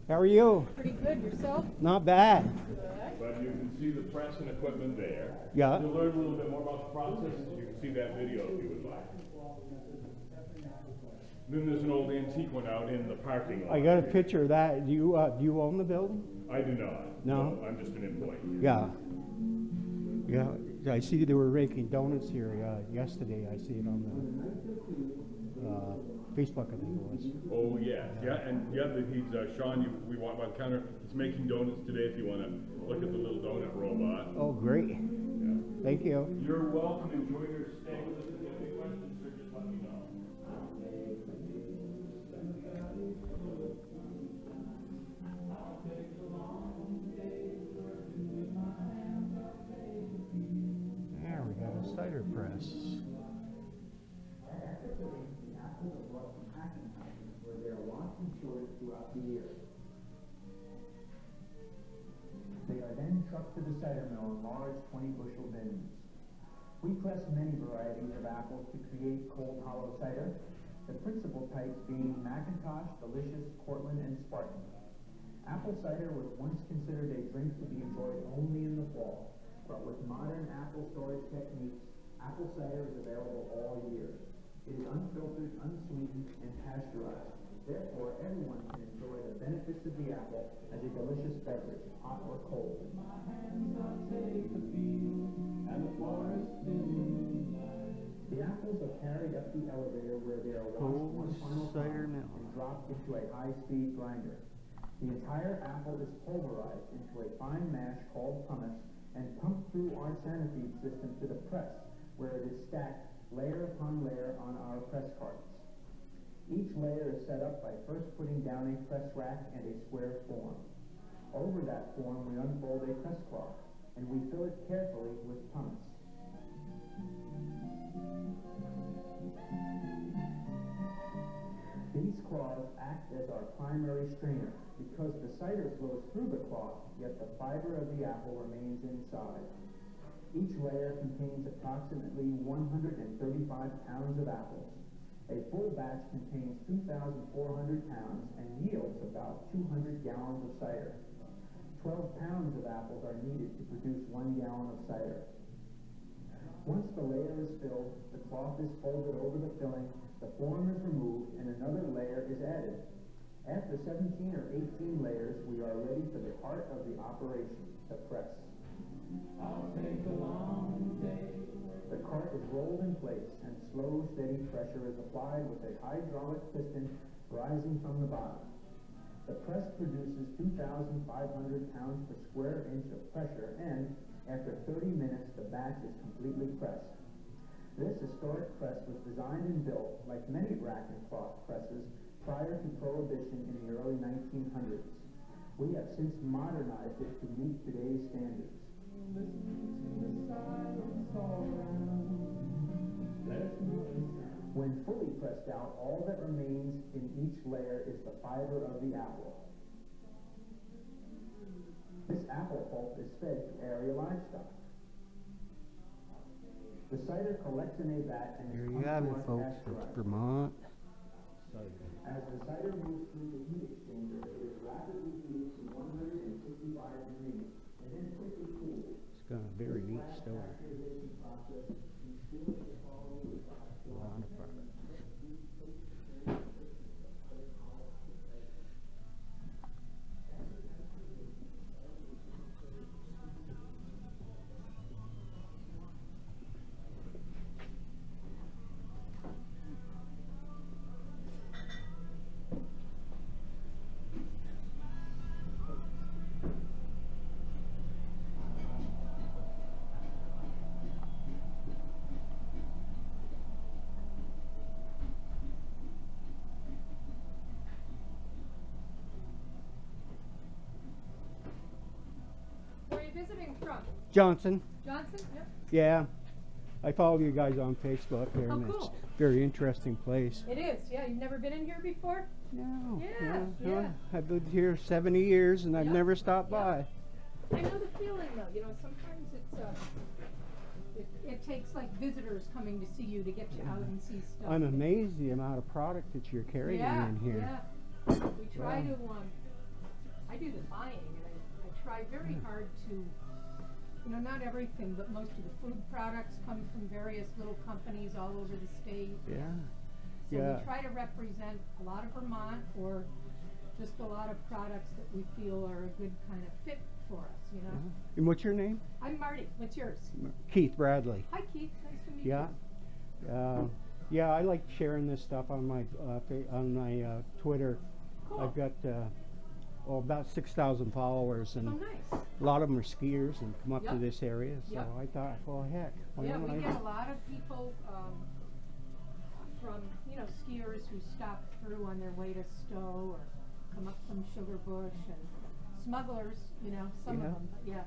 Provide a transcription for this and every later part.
How are you? Pretty good. Yourself? Not bad. Good. But you can see the press and equipment there. Yeah. To learn a little bit more about the process, you can see that video if you would like. Then there's an old antique one out in the parking lot. I got a picture of that. Do you own the building? I do not. No? I'm just an employee. Yeah. Yeah. I see they were making donuts here yesterday. I see it on the Facebook, I think it was. Oh, yeah. He's, Sean, we walked by the counter. He's making donuts today if you want to look at the little donut robot. Oh, great. Yeah. Thank you. You're welcome. Enjoy your stay with us. If you have any questions, sir, just let me know. There we got a cider press. Where they are washed and cured throughout the year. They are then trucked to the cider mill in large 20-bushel bins. We press many varieties of apples to create cold hollow cider, the principal types being Macintosh, Delicious, Cortland, and Spartan. Apple cider was once considered a drink to be enjoyed only in the fall, but with modern apple storage techniques, apple cider is available all year. It is unfiltered, unsweetened, and pasteurized. Therefore, everyone can enjoy the benefits of the apple as a delicious beverage, hot or cold. The apples are carried up the elevator where they are washed one final time and dropped into a high-speed grinder. The entire apple is pulverized into a fine mash called pumice and pumped through our centrifuge system to the press, where it is stacked layer upon layer on our press carts. Each layer is set up by first putting down a press rack and a square form. Over that form we unfold a press cloth, and we fill it carefully with pumice. These cloths act as our primary strainer, because the cider flows through the cloth, yet the fiber of the apple remains inside. Each layer contains approximately 135 pounds of apples. A full batch contains 2,400 pounds and yields about 200 gallons of cider. 12 pounds of apples are needed to produce 1 gallon of cider. Once the layer is filled, the cloth is folded over the filling, the form is removed, and another layer is added. After 17 or 18 layers, we are ready for the heart of the operation, the press. I'll take a long day. The cart is rolled in place, and slow, steady pressure is applied with a hydraulic piston rising from the bottom. The press produces 2,500 pounds per square inch of pressure, and after 30 minutes, the batch is completely pressed. This historic press was designed and built, like many rack and cloth presses, prior to Prohibition in the early 1900s. We have since modernized it to meet today's standards. When fully pressed out, all that remains in each layer is the fiber of the apple. This apple pulp is fed to area livestock. The cider collects in a vat and Here is you have it, pumped to our folks. It's pasteurized. Vermont. As the cider moves through the heat exchanger, it is rapidly heated to 165 degrees and then quickly cooled. It's got a very neat story. A lot of products. Where are you visiting from? Johnson. Johnson? Yep. Yeah. I follow you guys on Facebook there, Oh, and it's cool. a very interesting place. It is. Yeah. You've never been in here before? No. Yeah, no, yeah. I've lived here 70 years, and I've Yep, never stopped yep. by. I know the feeling though. You know, sometimes it takes like visitors coming to see you to get you out and see stuff. I'm amazed the amount of product that you're carrying in here. Yeah. We try Wow. to I do the buying, and I try very hard to, you know, not everything, but most of the food products come from various little companies all over the state. Yeah. So Yeah. we try to represent a lot of Vermont, or just a lot of products that we feel are a good kind of fit for us, you know? And what's your name? I'm Marty, what's yours? Keith Bradley. Hi Keith, nice to meet Yeah. you. Yeah, I like sharing this stuff on my Twitter. Cool. I've got about 6,000 followers, and Oh, nice. a lot of them are skiers and come up to Yep. this area. So Yep. I thought, well, heck, why Yeah, don't we I- get a lot of people from, you know, skiers who stop through on their way to Stowe or come up from Sugar Bush, and smugglers, you know, some Yeah. of them, but yeah.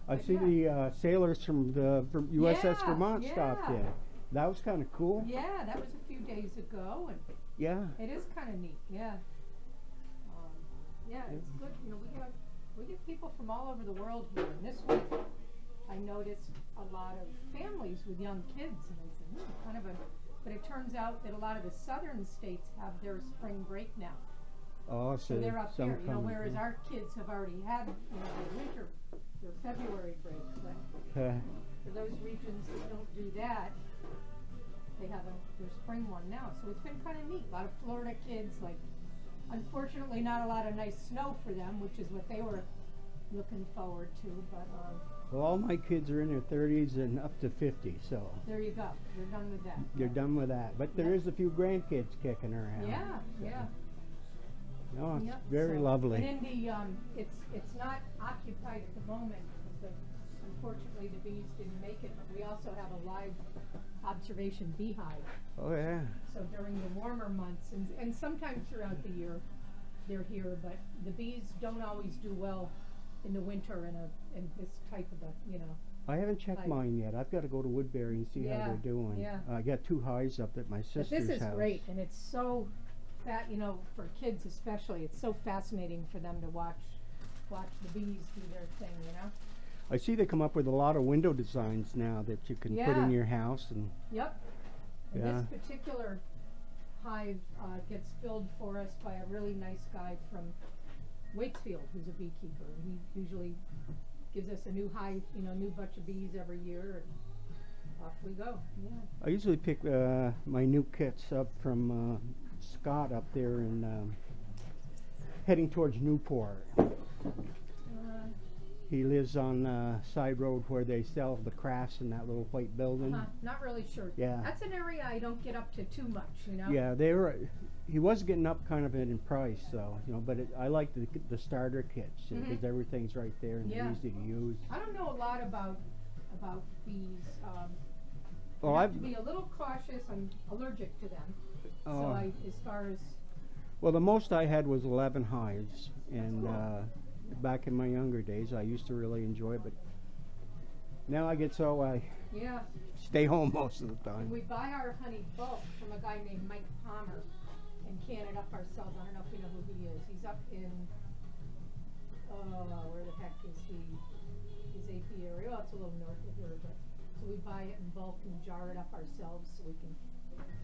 I But see yeah. the sailors from the USS Yeah, Vermont stopped yeah. in. That was kind of cool. Yeah, that was a few days ago, and Yeah. it is kind of neat, yeah. Yeah, it's good, you know, we get people from all over the world here, and this week I noticed a lot of families with young kids, and I said, kind of a, but it turns out that a lot of the southern states have their spring break now. Oh, So they're up some here, you know, come- whereas our kids have already had, you know, their winter, their February break, but for those regions that don't do that, they have their spring one now, so it's been kinda neat. A lot of Florida kids, like, unfortunately not a lot of nice snow for them, which is what they were looking forward to, but, well, all my kids are in their 30s and up to 50, so there you go, you're done with that. they're done with that. But there Yeah. is a few grandkids kicking around. Yeah, yeah. No, it's Yep, very so- lovely. And in the, it's not occupied at the moment, because unfortunately the bees didn't make it, but we also have a live observation beehive. Oh, yeah. So during the warmer months, and sometimes throughout the year, they're here, but the bees don't always do well in the winter in this type of a, you know. I haven't checked Like- mine yet. I've got to go to Woodbury and see how Yeah, they're doing. yeah. I got 2 hives up at my But sister's this is house. great, and it's so you know, for kids especially, it's so fascinating for them to watch the bees do their thing, you know? I see they come up with a lot of window designs now that you can put Yeah. in your house, and Yep. And Yeah. this particular hive gets filled for us by a really nice guy from Waitsfield, who's a beekeeper. He usually gives us a new hive, you know, new bunch of bees every year, and off we go. Yeah. I usually pick my new kits up from Scott up there in heading towards Newport. He lives on side road where they sell the crafts in that little white building. Not really sure. Yeah. That's an area I don't get up to too much, you know? Yeah, he was getting up kind of in price, so, you know, but I like the starter kits, because everything's right there and Yeah. easy to use. I don't know a lot about bees. Oh, I have to be a little cautious. I'm allergic to them. So as far as well, the most I had was 11 hives, and cool. back in my younger days, I used to really enjoy it, but now I get so I yeah. stay home most of the And time. we buy our honey bulk from a guy named Mike Palmer and can it up ourselves. I don't know if you know who he is. He's up in, where the heck is he? His AP area. Oh, it's a little north of here, but so we buy it in bulk and jar it up ourselves so we can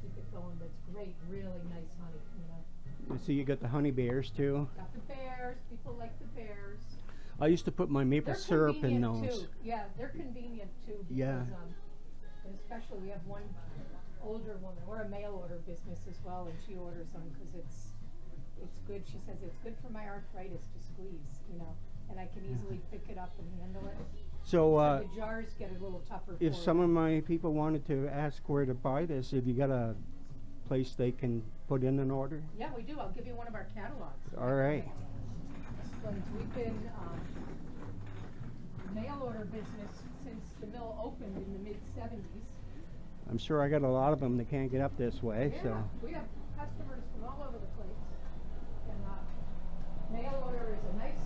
keep it going. But it's great, really nice honey, you know. You see, you got the honey bears too. Got the bears. People like the bears. I used to put my maple They're syrup in convenient those. too. Yeah, they're convenient too. Because, Yeah. and especially we have one older woman. We're a mail order business as well, and she orders them because it's good. She says it's good for my arthritis to squeeze, you know, and I can easily pick it up and handle it. So, The jars get a little tougher. if for some it. of my people wanted to ask where to buy this, have you got a place they can put in an order? Yeah, we do. I'll give you one of our catalogs. All right. We've been mail order business since the mill opened in the mid-70s. I'm sure I got a lot of them that can't get up this way, Yeah, so. we have customers from all over the place. And mail order is a nice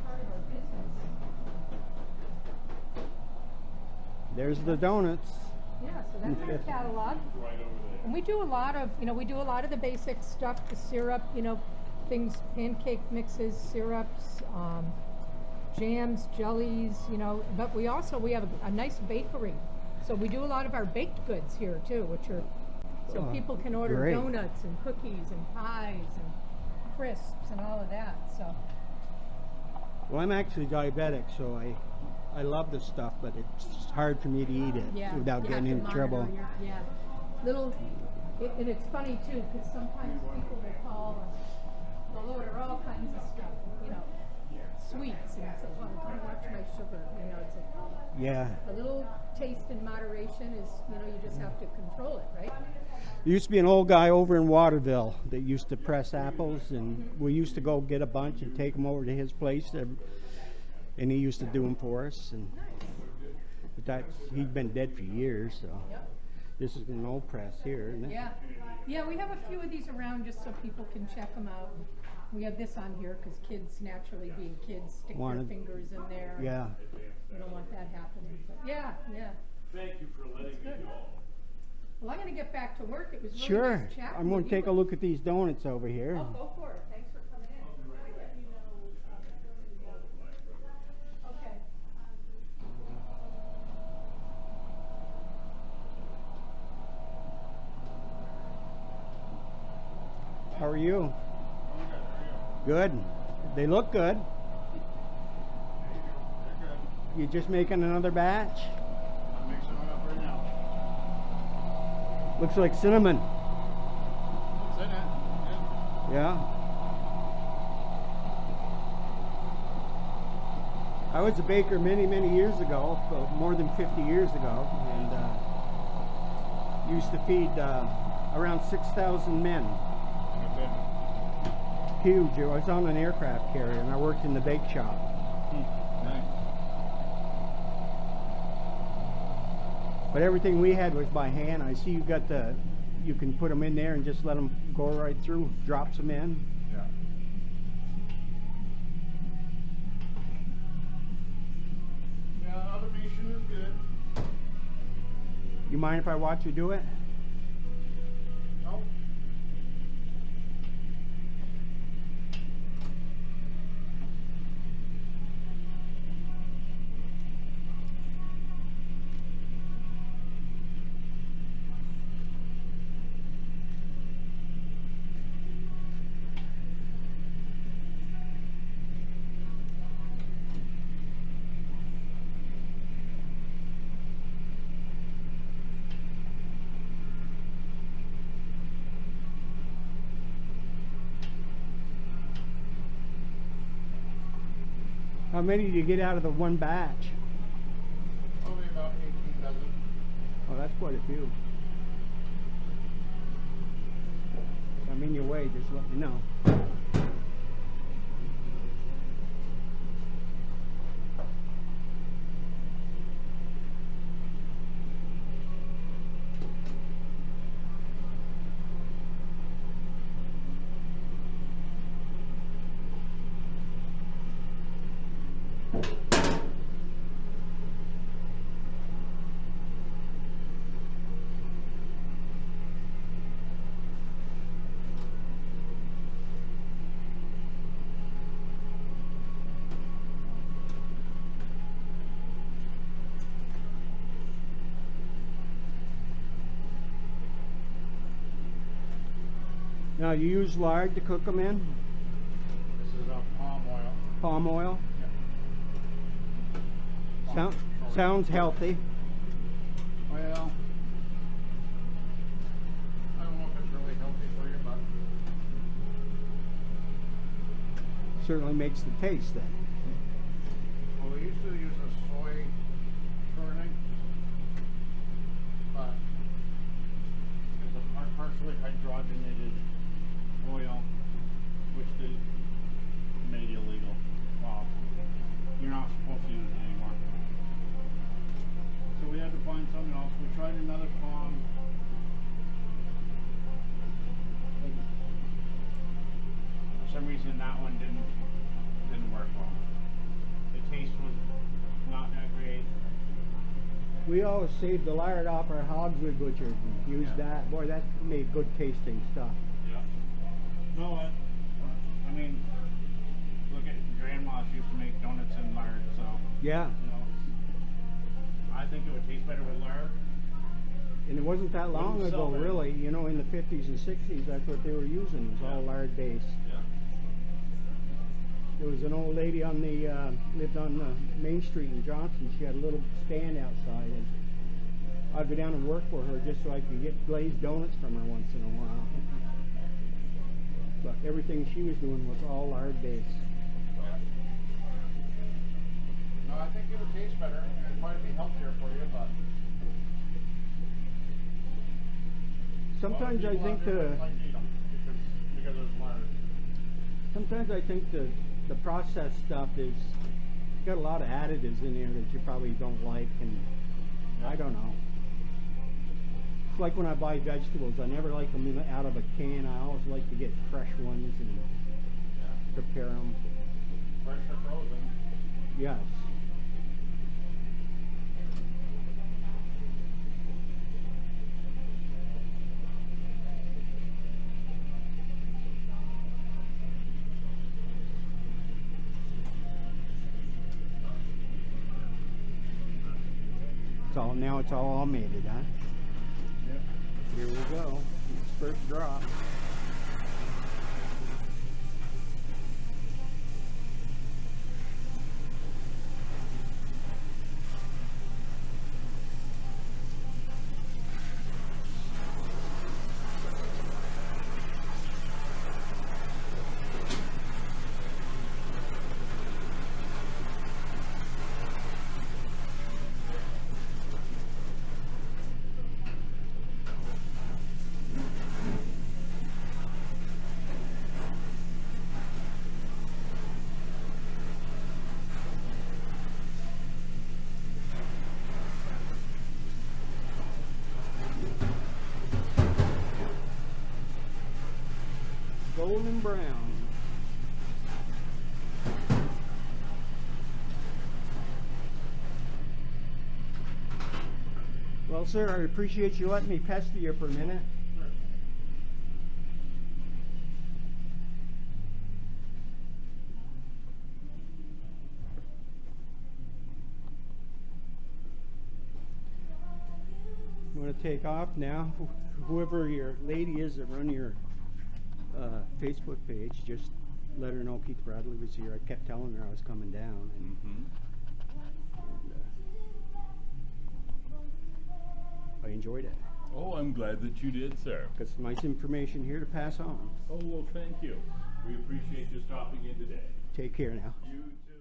part of our business. There's the donuts. Yeah, so that's our catalog. Right over there. And we do a lot of, the basic stuff, the syrup, things, pancake mixes, syrups, jams, jellies, but we have a nice bakery. So we do a lot of our baked goods here too, which are, so Oh, people can order great. donuts and cookies and pies and crisps and all of that, so. Well, I'm actually diabetic, so I love this stuff, but it's hard for me to eat it Yeah, without you getting have in to trouble. monitor yeah, and it's funny too, because sometimes people will call and they'll order all kinds of stuff, you know, sweets, and say, well, I gotta watch my sugar, you know, it's like, Yeah. a little taste in moderation is, you know, you just have to control it, right? There used to be an old guy over in Waterville that used to press apples, and we used to go get a bunch and take them over to his place, and he used to do them for us. And but he's been dead for years, so Yep. this is an old press here, isn't it? Yeah, yeah, we have a few of these around just so people can check them out. We have this on here because kids, naturally being kids, stick their Wanted- fingers in there. Yeah. We don't want that happening, but yeah. Thank you for letting me know. Well, I'm gonna get back to work. It was really Sure. nice chatting I'm going with to you. take a look at these donuts over here. Oh, go for it. Thanks for coming in. Okay. How are you? Good. They look good. You just making another batch? I'm mixing it up right now. Looks like cinnamon. What's in it? Yeah. I was a baker many, many years ago, more than 50 years ago, and used to feed around 6,000 men. Huge. I was on an aircraft carrier, and I worked in the bake shop. Nice. But everything we had was by hand. I see you got you can put them in there and just let them go right through, drops them in. Yeah. Yeah, automation is good. You mind if I watch you do it? Nope. How many do you get out of the one batch? Probably about 18 dozen. Oh, that's quite a few. If I'm in your way, just let me know. Now, you use lard to cook them in? This is palm oil. Palm oil? Sounds healthy. Well, I don't know if it's really healthy for you, but Certainly makes the taste then. well, we used to use a soy churning, but it's a partially hydrogenated oil, which they made illegal. Wow, you're not supposed to use it anymore. So we had to find something else. We tried another palm. For some reason, that one didn't work well. The taste was not that great. We always saved the lard off our hogs we butchered and used that. Boy, that made good tasting stuff. Yeah. No, I mean, look at grandma's used to make donuts in lard, so Yeah, you know, I think it would taste better with lard. and it wasn't that long Wouldn't ago, sell very really. You know, in the 50s and 60s, that's what they were using. It was all lard based. Yeah. There was an old lady on the lived on Main Street in Johnson. She had a little stand outside, and I'd go down and work for her just so I could get glazed donuts from her once in a while. But everything she was doing was all lard based. No, I think it would taste better. It'd probably be healthier for you, but. Sometimes I think the because there's lard. sometimes I think the processed stuff is got a lot of additives in there that you probably don't like, and I don't know. It's like when I buy vegetables, I never like them out of a can. I always like to get fresh ones and prepare them. Fresh or frozen. Yes. Now it's all automated, huh? Yep. Here we go. First drop. Golden brown. Well, sir, I appreciate you letting me pester you for a minute. Sure. I'm going to take off now. Whoever your lady is that run your Facebook page, just let her know Keith Bradley was here. I kept telling her I was coming down, and I enjoyed it. Oh, I'm glad that you did, sir. Got some nice information here to pass on. Oh, well, thank you. We appreciate you stopping in today. Take care now. You too.